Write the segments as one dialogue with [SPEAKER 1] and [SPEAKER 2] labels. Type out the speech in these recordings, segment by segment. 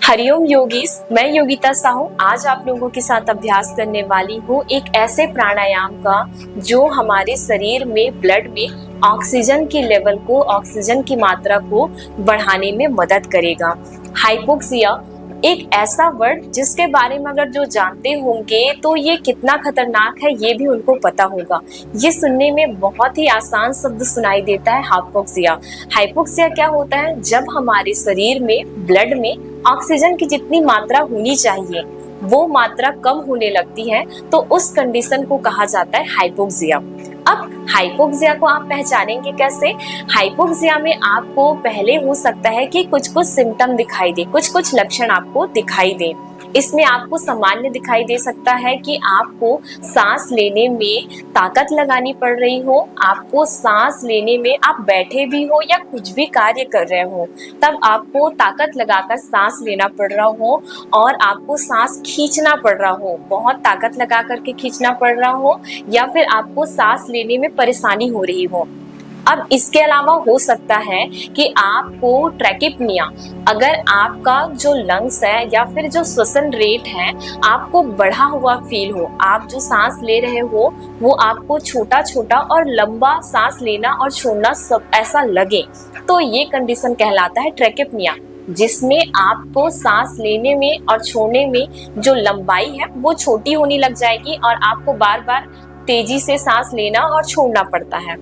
[SPEAKER 1] हरिओम योगीस, मैं योगिता साहू आज आप लोगों के साथ अभ्यास करने वाली हूँ एक ऐसे प्राणायाम का जो हमारे शरीर में ब्लड में ऑक्सीजन की लेवल को, ऑक्सीजन की मात्रा को बढ़ाने में मदद करेगा। हाइपोक्सिया एक ऐसा वर्ड जिसके बारे में अगर जो जानते होंगे तो ये कितना खतरनाक है ये भी उनको पता होगा। ये सुनने में बहुत ही आसान शब्द सुनाई देता है, हाइपोक्सिया। हाइपोक्सिया क्या होता है? जब हमारे शरीर में ब्लड में ऑक्सीजन की जितनी मात्रा होनी चाहिए वो मात्रा कम होने लगती है तो उस कंडीशन को कहा जाता है हाइपोक्सिया। अब हाइपोक्सिया को आप पहचानेंगे कैसे? हाइपोक्सिया में आपको पहले हो सकता है कि कुछ कुछ सिम्टम दिखाई दे, कुछ कुछ लक्षण आपको दिखाई दे। इसमें आपको सामान्य दिखाई दे सकता है कि आपको सांस लेने में ताकत लगानी पड़ रही हो, आपको सांस लेने में आप बैठे भी हो या कुछ भी कार्य कर रहे हो तब आपको ताकत लगाकर सांस लेना पड़ रहा हो और आपको सांस खींचना पड़ रहा हो, बहुत ताकत लगा करके खींचना पड़ रहा हो या फिर आपको सांस लेने में परेशानी हो रही हो। अब इसके अलावा हो सकता है कि आपको ट्रैकिपनिया, अगर आपका जो लंग्स है या फिर जो श्वसन रेट है आपको बढ़ा हुआ फील हो, आप जो सांस ले रहे हो वो आपको छोटा छोटा और लंबा सांस लेना और छोड़ना सब ऐसा लगे, तो ये कंडीशन कहलाता है ट्रैकिपनिया, जिसमें आपको सांस लेने में और छोड़ने में जो लंबाई है वो छोटी होने लग जाएगी और आपको बार बार तेजी से सांस लेना और छोड़ना पड़ता है।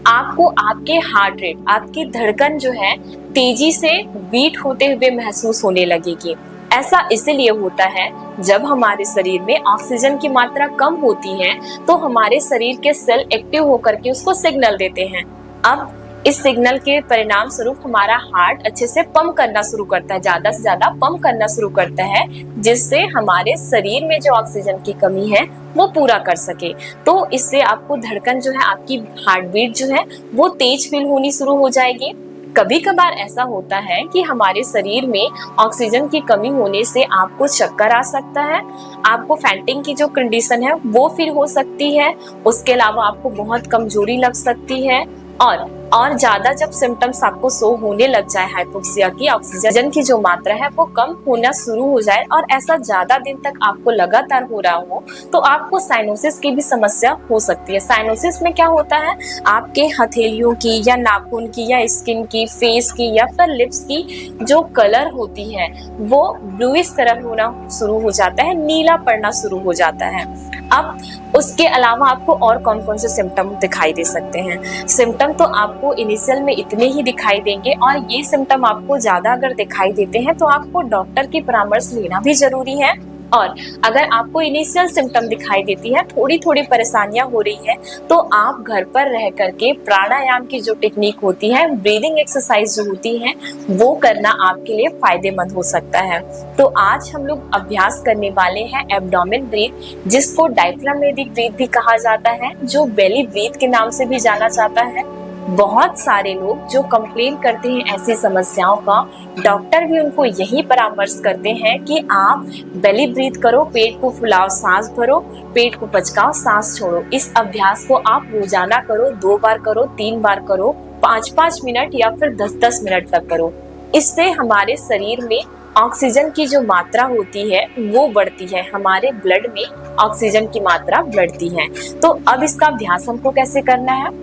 [SPEAKER 1] आपको आपके हार्ट रेट, आपकी धड़कन जो है तेजी से बीट होते हुए महसूस होने लगेगी। ऐसा इसलिए होता है जब हमारे शरीर में ऑक्सीजन की मात्रा कम होती है तो हमारे शरीर के सेल एक्टिव होकर के उसको सिग्नल देते हैं। अब इस सिग्नल के परिणाम स्वरूप हमारा हार्ट अच्छे से पंप करना शुरू करता है, ज्यादा से ज्यादा पंप करना शुरू करता है, जिससे हमारे शरीर में जो ऑक्सीजन की कमी है वो पूरा कर सके। तो इससे आपको धड़कन जो है, आपकी हार्ट बीट जो है वो तेज फील होनी शुरू हो जाएगी। कभी कभार ऐसा होता है कि हमारे शरीर में ऑक्सीजन की कमी होने से आपको चक्कर आ सकता है, आपको फैंटिंग की जो कंडीशन है वो फिर हो सकती है, उसके अलावा आपको बहुत कमजोरी लग सकती है और ज्यादा जब सिम्टम्स आपको शो होने लग जाए हाइपोक्सिया की, ऑक्सीजन की जो मात्रा है वो कम होना शुरू हो जाए और ऐसा ज्यादा दिन तक आपको लगातार हो रहा हो तो आपको साइनोसिस की भी समस्या हो सकती है। साइनोसिस में क्या होता है? आपके हथेलियों की या नाखून की या स्किन की, फेस की या फिर लिप्स की जो कलर होती है वो ब्लूइश कलर होना शुरू हो जाता है, नीला पड़ना शुरू हो जाता है। अब उसके अलावा आपको और कौन कौन से सिम्टम दिखाई दे सकते हैं? सिम्टम तो आपको इनिशियल में इतने ही दिखाई देंगे और ये सिम्टम आपको ज्यादा अगर दिखाई देते हैं तो आपको डॉक्टर की परामर्श लेना भी जरूरी है। और अगर आपको इनिशियल सिम्टम दिखाई देती है, थोड़ी थोड़ी परेशानियां हो रही है, तो आप घर पर रह करके प्राणायाम की जो टेक्निक होती है, ब्रीदिंग एक्सरसाइज जो होती है वो करना आपके लिए फायदेमंद हो सकता है। तो आज हम लोग अभ्यास करने वाले हैं एब्डोमेन ब्रीथ, जिसको डायफ्रामेटिक ब्रीथ भी कहा जाता है, जो बेली ब्रीथ के नाम से भी जाना जाता है। बहुत सारे लोग जो कंप्लेन करते हैं ऐसी समस्याओं का, डॉक्टर भी उनको यही परामर्श करते हैं कि आप बेली ब्रीथ करो, पेट को फुलाओ, सांस भरो, पेट को पचकाओ, सांस छोड़ो। इस अभ्यास को आप रोजाना करो, 2 बार करो, 3 बार करो, 5-5 मिनट या फिर 10-10 मिनट तक करो। इससे हमारे शरीर में ऑक्सीजन की जो मात्रा होती है वो बढ़ती है, हमारे ब्लड में ऑक्सीजन की मात्रा बढ़ती है। तो अब इसका अभ्यास हमको कैसे करना है?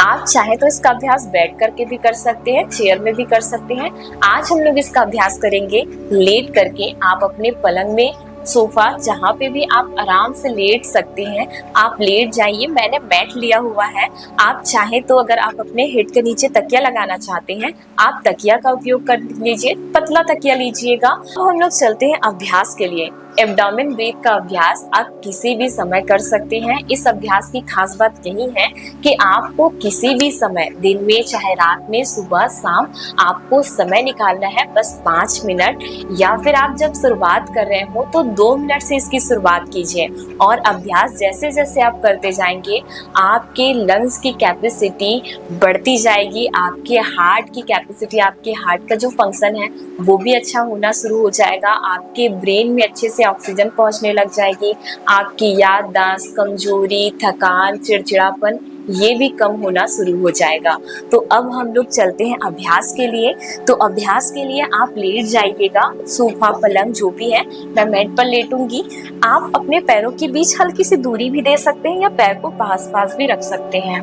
[SPEAKER 1] आप चाहे तो इसका अभ्यास बैठ करके भी कर सकते हैं, चेयर में भी कर सकते हैं। आज हम लोग इसका अभ्यास करेंगे लेट करके। आप अपने पलंग में, सोफा, जहाँ पे भी आप आराम से लेट सकते हैं आप लेट जाइए। मैंने मैट लिया हुआ है, आप चाहे तो अगर आप अपने हेड के नीचे तकिया लगाना चाहते हैं आप तकिया का उपयोग कर लीजिए, पतला तकिया लीजिएगा। तो हम लोग चलते हैं अभ्यास के लिए। एब्डोमेन ब्रीथ का अभ्यास आप किसी भी समय कर सकते हैं। इस अभ्यास की खास बात यही है कि आपको किसी भी समय, दिन में चाहे रात में, सुबह शाम, आपको समय निकालना है बस 5 मिनट, या फिर आप जब शुरुआत कर रहे हो तो 2 मिनट से इसकी शुरुआत कीजिए। और अभ्यास जैसे जैसे आप करते जाएंगे आपके लंग्स की कैपेसिटी बढ़ती जाएगी, आपके हार्ट की कैपेसिटी, आपके हार्ट का जो फंक्शन है वो भी अच्छा होना शुरू हो जाएगा, आपके ब्रेन में अच्छे से ऑक्सीजन पहुंचने लग जाएगी, आपकी याददाश्त, कमजोरी, थकान, चिड़चिड़ापन ये भी कम होना शुरू हो जाएगा। तो अब हम लोग चलते हैं अभ्यास के लिए। तो अभ्यास के लिए आप लेट जाइएगा, सोफा पलंग जो भी है, मैं मैट पर लेटूंगी। आप अपने पैरों के बीच हल्की सी दूरी भी दे सकते हैं या पैर को पास पास भी रख सकते हैं।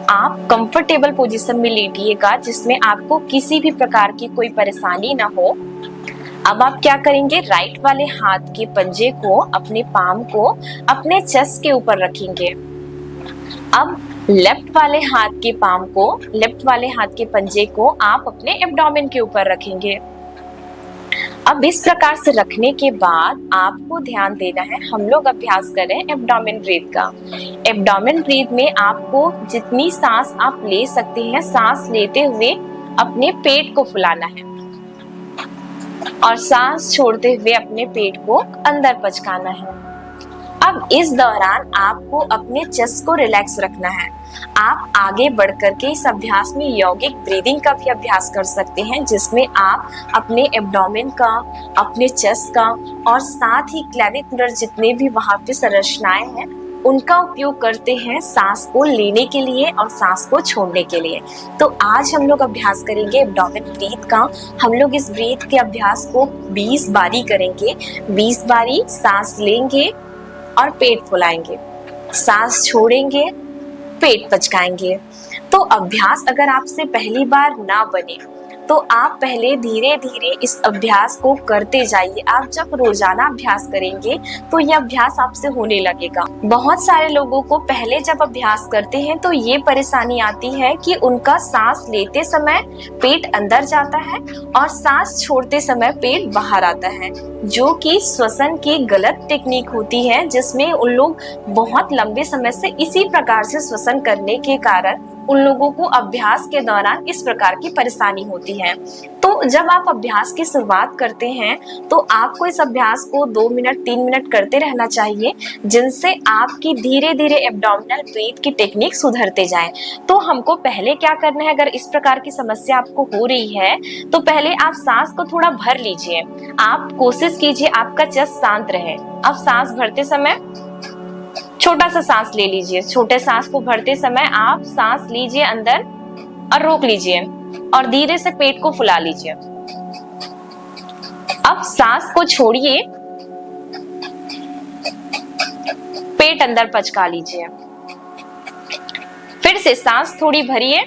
[SPEAKER 1] आप कंफर्टेबल पोजीशन में लेटिएगा जिसमें आपको किसी भी प्रकार की कोई परेशानी ना हो। अब आप क्या करेंगे, राइट वाले हाथ के पंजे को, अपने पाम को अपने चेस्ट के ऊपर रखेंगे। अब लेफ्ट वाले हाथ के पाम को, लेफ्ट वाले हाथ के पंजे को आप अपने एब्डोमेन के ऊपर रखेंगे। अब इस प्रकार से रखने के बाद आपको ध्यान देना है, हम लोग अभ्यास कर रहे हैं एब्डोमेन ब्रीथ का। एब्डोमेन ब्रीथ में आपको जितनी सांस आप ले सकते हैं, सांस लेते हुए अपने पेट को फुलाना है और सांस छोड़ते हुए अपने पेट को अंदर पचकाना है। अब इस दौरान आपको अपने चेस्ट को रिलैक्स रखना है। आप आगे बढ़ करके इस अभ्यास में यौगिक ब्रीदिंग का भी अभ्यास कर सकते हैं, जिसमें आप अपने एब्डोमेन का, अपने चेस्ट का और साथ ही क्लेविकुलर जितने भी वहां पे संरचनाएं हैं उनका उपयोग करते हैं सांस को लेने के लिए और सांस को छोड़ने के लिए। तो आज हम लोग अभ्यास करेंगे एब्डोमेन ब्रीथ का। हम लोग इस ब्रीथ के अभ्यास को 20 बारी करेंगे। 20 बारी सांस लेंगे और पेट फुलाएंगे, सांस छोड़ेंगे, पेट पचकाएंगे। तो अभ्यास अगर आपसे पहली बार ना बने तो आप पहले धीरे धीरे इस अभ्यास को करते जाइए। आप जब रोजाना अभ्यास करेंगे तो यह अभ्यास आपसे होने लगेगा। बहुत सारे लोगों को पहले जब अभ्यास करते हैं तो ये परेशानी आती है कि उनका सांस लेते समय पेट अंदर जाता है और सांस छोड़ते समय पेट बाहर आता है, जो कि श्वसन की गलत टेक्निक होती है, जिसमें उन लोग बहुत लंबे समय से इसी प्रकार से श्वसन करने के कारण उन लोगों को अभ्यास के दौरान इस प्रकार की परेशानी होती है। तो जब आप अभ्यास की शुरुआत करते हैं तो आपको इस अभ्यास को 2 मिनट 3 मिनट करते रहना चाहिए, जिनसे आपकी धीरे धीरे एब्डोमिनल ब्रीथ की टेक्निक सुधरते जाए। तो हमको पहले क्या करना है, अगर इस प्रकार की समस्या आपको हो रही है तो पहले आप सांस को थोड़ा भर लीजिए। आप कोशिश कीजिए आपका चेस्ट शांत रहे। अब सांस भरते समय छोटा सा सांस ले लीजिए। छोटे सांस को भरते समय आप सांस लीजिए अंदर और रोक लीजिए और धीरे से पेट को फुला लीजिए। अब सांस को छोड़िए, पेट अंदर पचका लीजिए। फिर से सांस थोड़ी भरिए,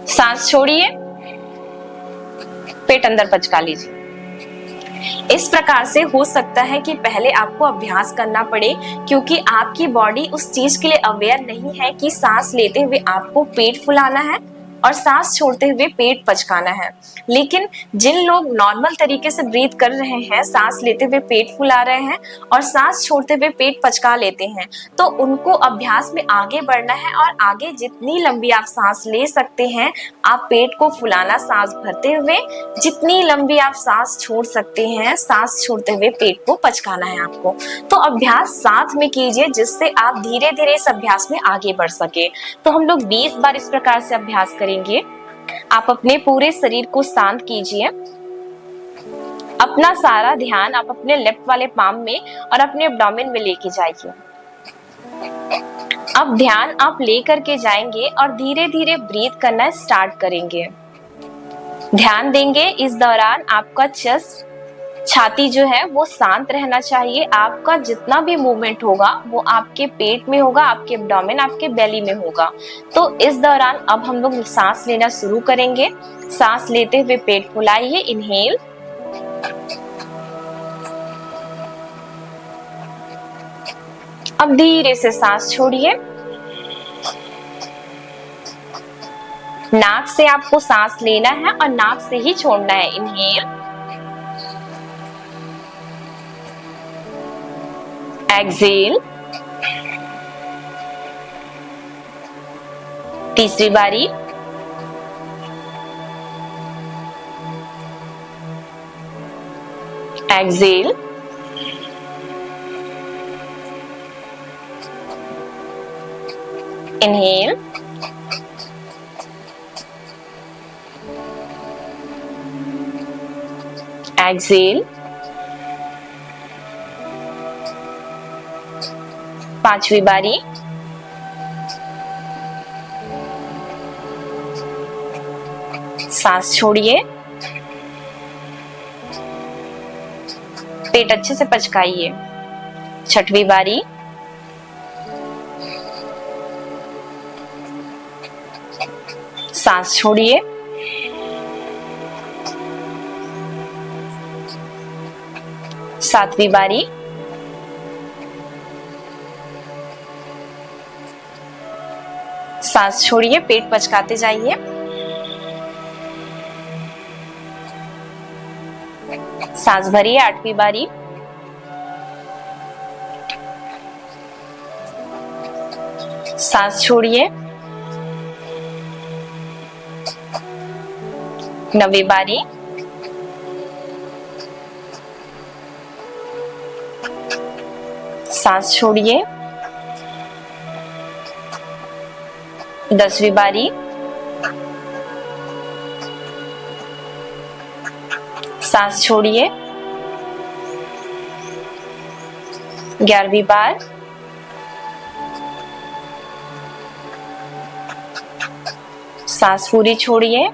[SPEAKER 1] सांस छोड़िए, पेट अंदर पचका लीजिए। इस प्रकार से हो सकता है कि पहले आपको अभ्यास करना पड़े, क्योंकि आपकी बॉडी उस चीज के लिए अवेयर नहीं है कि सांस लेते हुए आपको पेट फुलाना है और सांस छोड़ते हुए पेट पचकाना है। लेकिन जिन लोग नॉर्मल तरीके से ब्रीथ कर रहे हैं, सांस लेते हुए पेट फुला रहे हैं और सांस छोड़ते हुए पेट पचका लेते हैं, तो उनको अभ्यास में आगे बढ़ना है और आगे जितनी लंबी आप सांस ले सकते हैं आप पेट को फुलाना सांस भरते हुए, जितनी लंबी आप सांस छोड़ सकते हैं सांस छोड़ते हुए पेट को पचकाना है आपको। तो अभ्यास साथ में कीजिए, जिससे आप धीरे धीरे इस अभ्यास में आगे बढ़ सके। तो हम लोग 20 बार इस प्रकार से अभ्यास करेंगे। आप अपने पूरे शरीर को शांत कीजिए। अपना सारा ध्यान आप अपने लेफ्ट वाले पाम में और अपने एब्डोमेन में लेके जाइए। अब ध्यान आप लेकर के जाएंगे और धीरे धीरे ब्रीथ करना स्टार्ट करेंगे। ध्यान देंगे इस दौरान आपका चेस्ट, छाती जो है वो शांत रहना चाहिए। आपका जितना भी मूवमेंट होगा वो आपके पेट में होगा, आपके एब्डोमेन, आपके बेली में होगा। तो इस दौरान अब हम लोग सांस लेना शुरू करेंगे। सांस लेते हुए पेट फुलाइए, इनहेल, अब धीरे से सांस छोड़िए। नाक से आपको सांस लेना है और नाक से ही छोड़ना है। इनहेल, एक्सेल, तीसरी बारी, एक्सेल, इनहेल, एक्सेल, 5वीं बारी, सांस छोड़िए, पेट अच्छे से पचकाइए। 6वीं बारी, सांस छोड़िए, 7वीं बारी, सांस छोड़िए, पेट पचकाते जाइए। सांस भरिए। 8वीं बारी, सांस छोड़िए। 9वीं बारी, सांस छोड़िए। 10वीं बारी, सांस छोड़िए। 11वीं बार, सांस पूरी छोड़िए।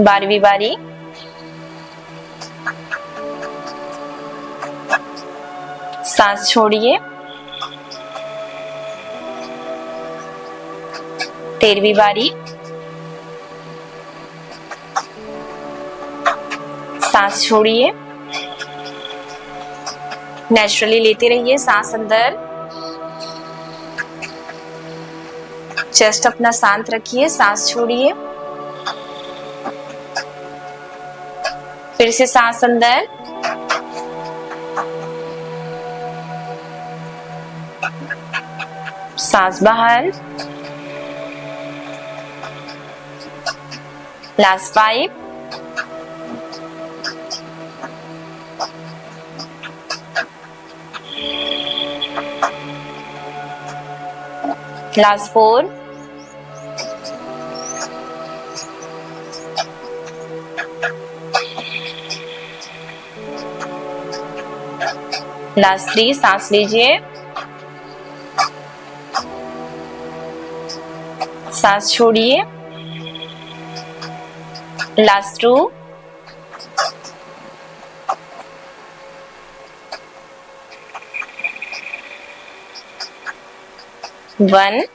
[SPEAKER 1] 12वीं बारी, सांस छोड़िए। 13वीं बारी, सांस छोड़िए। नेचुरली लेते रहिए सांस अंदर। चेस्ट अपना शांत रखिए, सांस छोड़िए। फिर से सांस अंदर, सांस बाहर। Last 5, last 4, last 3। सांस लीजिए, सांस छोड़िए। लास्ट 2, 1।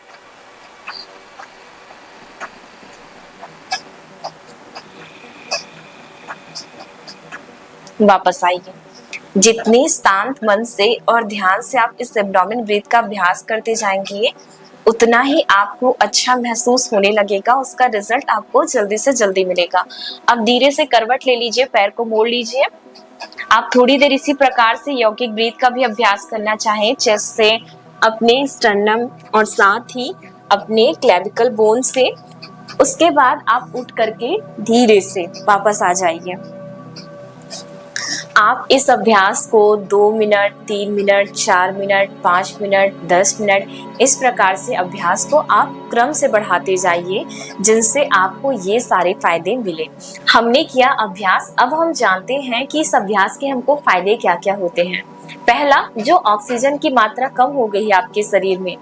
[SPEAKER 1] वापस आइए। जितने शांत मन से और ध्यान से आप इस एब्डोमेन ब्रीथ का अभ्यास करते जाएंगे, उतना ही आपको अच्छा महसूस होने लगेगा। उसका रिजल्ट आपको जल्दी से जल्दी मिलेगा। अब धीरे से करवट ले लीजिए, पैर को मोड़ लीजिए। आप थोड़ी देर इसी प्रकार से यौगिक ब्रीथ का भी अभ्यास करना चाहें, चेस्ट से, अपने स्टर्नम और साथ ही अपने क्लेविकल बोन से। उसके बाद आप उठ करके धीरे से वापस आ जाइए। आप इस अभ्यास को 2 minute, 3 minute, 4 minute, 5 minute, 10 minute, इस प्रकार से अभ्यास को आप क्रम से बढ़ाते जाइए, जिनसे आपको ये सारे फायदे मिले। हमने किया अभ्यास, अब हम जानते हैं कि इस अभ्यास के हमको फायदे क्या क्या होते हैं। पहला, जो ऑक्सीजन की मात्रा कम हो गई है आपके शरीर में,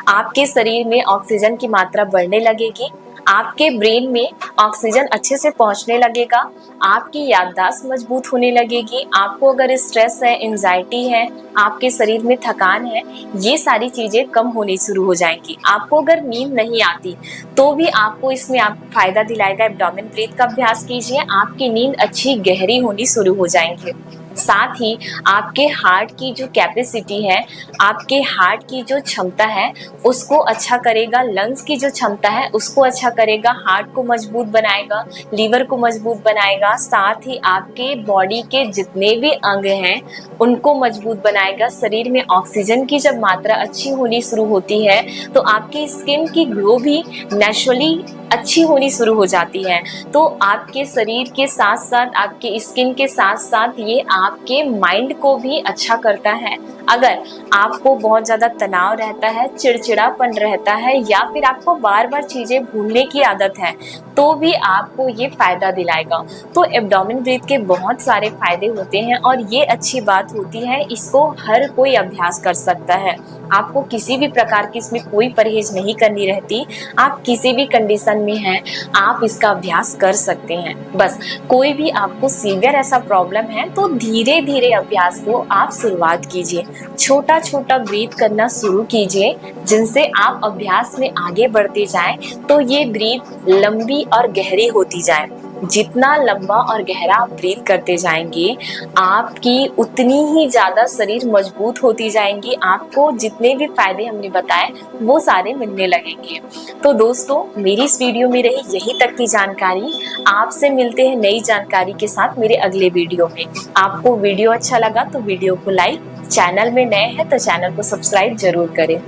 [SPEAKER 1] आपके शरीर में ऑक्सीजन की मात्रा बढ़ने लगेगी। आपके ब्रेन में ऑक्सीजन अच्छे से पहुंचने लगेगा। आपकी याददाश्त मजबूत होने लगेगी। आपको अगर स्ट्रेस है, एंजाइटी है, आपके शरीर में थकान है, ये सारी चीजें कम होनी शुरू हो जाएंगी। आपको अगर नींद नहीं आती तो भी आपको इसमें आप फायदा दिलाएगा। एब्डोमेन ब्रीथ का अभ्यास कीजिए, आपकी नींद अच्छी गहरी होनी शुरू हो जाएंगी। साथ ही आपके हार्ट की जो कैपेसिटी है, आपके हार्ट की जो क्षमता है, उसको अच्छा करेगा। लंग्स की जो क्षमता है उसको अच्छा करेगा। हार्ट को मजबूत बनाएगा, लीवर को मजबूत बनाएगा। साथ ही आपके बॉडी के जितने भी अंग हैं उनको मजबूत बनाएगा। शरीर में ऑक्सीजन की जब मात्रा अच्छी होनी शुरू होती है तो आपकी स्किन की ग्लो भी नेचुरली अच्छी होनी शुरू हो जाती है। तो आपके शरीर के साथ साथ, आपके स्किन के साथ साथ ये आपके माइंड को भी अच्छा करता है। अगर आपको बहुत ज़्यादा तनाव रहता है, चिड़चिड़ापन रहता है, या फिर आपको बार बार चीज़ें भूलने की आदत है, तो भी आपको ये फ़ायदा दिलाएगा। तो एब्डोमेन ब्रीथ के बहुत सारे फ़ायदे होते हैं और ये अच्छी बात होती है, इसको हर कोई अभ्यास कर सकता है। आपको किसी भी प्रकार की इसमें कोई परहेज नहीं करनी रहती। आप किसी भी कंडीशन में हैं, आप इसका अभ्यास कर सकते हैं। बस कोई भी आपको सीवियर ऐसा प्रॉब्लम है तो धीरे धीरे अभ्यास को आप शुरुआत कीजिए, छोटा छोटा ब्रीथ करना शुरू कीजिए, जिनसे आप अभ्यास में आगे बढ़ते जाएं तो ये ब्रीथ लंबी और गहरी होती जाए। जितना लंबा और गहरा आप ब्रीथ करते जाएंगे, आपकी उतनी ही ज़्यादा शरीर मजबूत होती जाएंगी। आपको जितने भी फायदे हमने बताए वो सारे मिलने लगेंगे। तो दोस्तों, मेरी इस वीडियो में रही यही तक की जानकारी। आपसे मिलते हैं नई जानकारी के साथ मेरे अगले वीडियो में। आपको वीडियो अच्छा लगा तो वीडियो को लाइक, चैनल में नए हैं तो चैनल को सब्सक्राइब जरूर करें।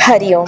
[SPEAKER 1] हरिओम।